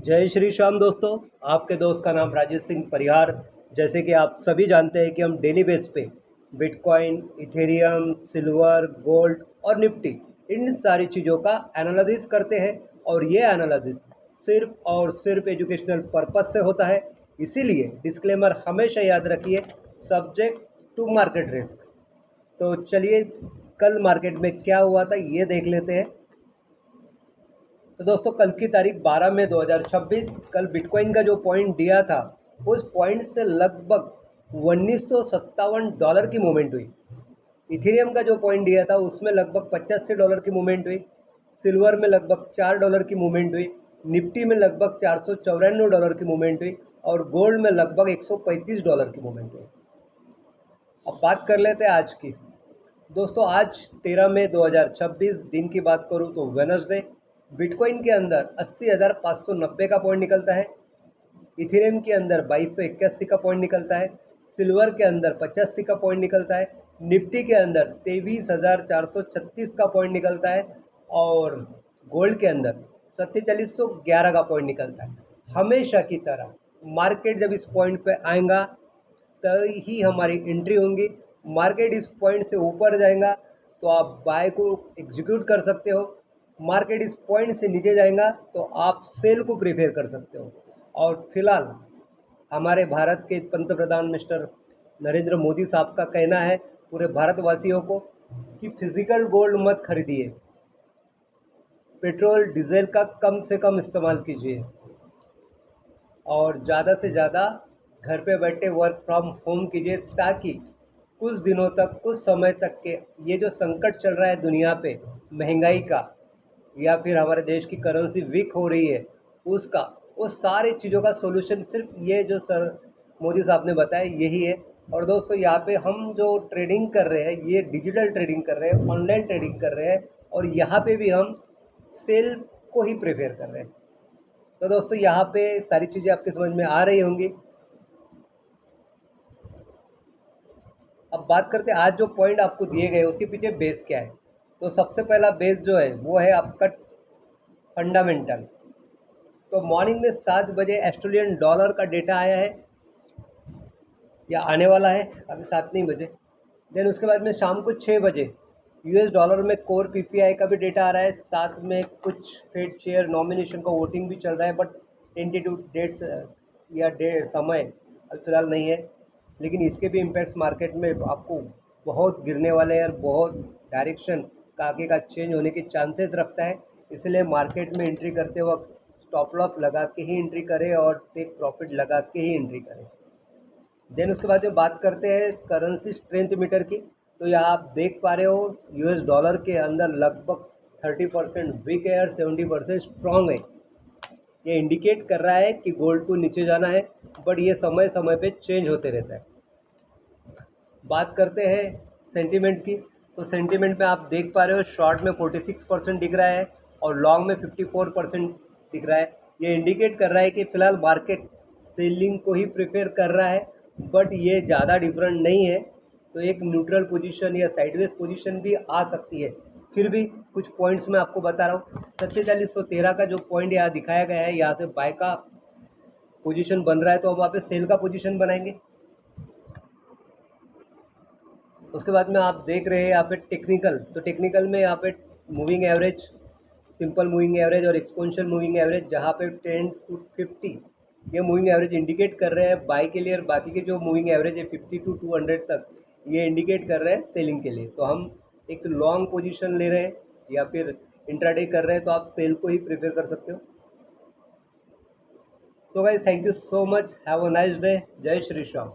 जय श्री श्याम दोस्तों। आपके दोस्त का नाम राजेश सिंह परिहार। जैसे कि आप सभी जानते हैं कि हम डेली बेस पे बिटकॉइन, इथेरियम, सिल्वर, गोल्ड और निफ्टी इन सारी चीज़ों का एनालिसिस करते हैं और ये एनालिसिस सिर्फ और सिर्फ एजुकेशनल पर्पस से होता है। इसीलिए डिस्क्लेमर हमेशा याद रखिए, सब्जेक्ट टू मार्केट रिस्क। तो चलिए कल मार्केट में क्या हुआ था ये देख लेते हैं। तो दोस्तों कल की तारीख 12 मई 2026, कल बिटकॉइन का जो पॉइंट दिया था उस पॉइंट से लगभग $1957 की मूवमेंट हुई। इथेरियम का जो पॉइंट दिया था उसमें लगभग $85 की मूवमेंट हुई। सिल्वर में लगभग $4 की मूवमेंट हुई। निफ्टी में लगभग $494 की मूवमेंट हुई और गोल्ड में लगभग $135 की मूवमेंट हुई। अब बात कर लेते हैं आज की। दोस्तों आज 13 मई 2026 दिन की बात करूं तो वेडनेसडे, बिटकॉइन के अंदर 80,590 का पॉइंट निकलता है। इथेरियम के अंदर 2281 का पॉइंट निकलता है। सिल्वर के अंदर 85 का पॉइंट निकलता है। निफ्टी के अंदर 23,436 का पॉइंट निकलता है और गोल्ड के अंदर 4711 का पॉइंट निकलता है। हमेशा की तरह मार्केट जब इस पॉइंट पे आएगा तभी हमारी एंट्री होंगी। मार्केट इस पॉइंट से ऊपर जाएगा तो आप बाय को एग्जीक्यूट कर सकते हो। मार्केट इस पॉइंट से नीचे जाएगा तो आप सेल को प्रेफर कर सकते हो। और फिलहाल हमारे भारत के पंत प्रधान मिस्टर नरेंद्र मोदी साहब का कहना है पूरे भारतवासियों को कि फिजिकल गोल्ड मत खरीदिए, पेट्रोल डीजल का कम से कम इस्तेमाल कीजिए और ज़्यादा से ज़्यादा घर पे बैठे वर्क फ्रॉम होम कीजिए, ताकि कुछ दिनों तक, कुछ समय तक के ये जो संकट चल रहा है दुनिया पे महंगाई का या फिर हमारे देश की करेंसी वीक हो रही है उसका, वो सारी चीज़ों का सॉल्यूशन सिर्फ ये जो सर मोदी साहब ने बताया यही है। और दोस्तों यहाँ पे हम जो ट्रेडिंग कर रहे हैं ये डिजिटल ट्रेडिंग कर रहे हैं, ऑनलाइन ट्रेडिंग कर रहे हैं और यहाँ पे भी हम सेल को ही प्रेफर कर रहे हैं। तो दोस्तों यहाँ पे सारी चीज़ें आपके समझ में आ रही होंगी। अब बात करते हैं आज जो पॉइंट आपको दिए गए उसके पीछे बेस क्या है। तो सबसे पहला बेस जो है वो है आपका फंडामेंटल। तो मॉर्निंग में 7 बजे ऑस्ट्रेलियन डॉलर का डेटा आया है या आने वाला है, अभी 7 नहीं बजे। देन उसके बाद में शाम को 6 बजे यूएस डॉलर में कोर पीपीआई का भी डेटा आ रहा है। साथ में कुछ फेड शेयर नॉमिनेशन का वोटिंग भी चल रहा है, बट टेंटेटिव डेट्स या समय अभी फिलहाल नहीं है। लेकिन इसके भी इम्पैक्ट्स मार्केट में आपको बहुत गिरने वाले हैं और बहुत डायरेक्शन का आगे का चेंज होने के चांसेस रखता है। इसलिए मार्केट में एंट्री करते वक्त स्टॉप लॉस लगा के ही एंट्री करें और टेक प्रॉफिट लगा के ही एंट्री करें। देन उसके बाद में बात करते हैं करेंसी स्ट्रेंथ मीटर की। तो यहाँ आप देख पा रहे हो यूएस डॉलर के अंदर लगभग 30% वीक है और 70% स्ट्रॉन्ग है। ये इंडिकेट कर रहा है कि गोल्ड को नीचे जाना है, बट ये समय समय पे चेंज होते रहता है। बात करते हैं सेंटीमेंट की। तो सेंटीमेंट में आप देख पा रहे हो शॉर्ट में 46% दिख रहा है और लॉन्ग में 54% दिख रहा है। ये इंडिकेट कर रहा है कि फ़िलहाल मार्केट सेलिंग को ही प्रेफर कर रहा है, बट ये ज़्यादा डिफरेंट नहीं है। तो एक न्यूट्रल पोजीशन या साइडवेज पोजीशन भी आ सकती है। फिर भी कुछ पॉइंट्स मैं आपको बता रहा हूँ। 4713 का जो पॉइंट यहाँ दिखाया गया है, यहाँ से बाय का पोजीशन बन रहा है तो हम वहाँ पे सेल का पोजीशन बनाएंगे। उसके बाद में आप देख रहे हैं यहाँ पे टेक्निकल। तो टेक्निकल में यहाँ पे moving average, simple moving average और एक्सपोनेंशियल मूविंग एवरेज, जहाँ पे 10 to 50 ये मूविंग एवरेज इंडिकेट कर रहे हैं बाई के लिए, और बाकी के जो मूविंग एवरेज है 50 to 200 तक ये इंडिकेट कर रहे हैं सेलिंग के लिए। तो हम एक लॉन्ग पोजीशन ले रहे हैं या फिर इंट्राडे कर रहे हैं तो आप सेल को ही प्रेफर कर सकते हो। तो guys thank you so much, have a nice day. जय श्री श्याम।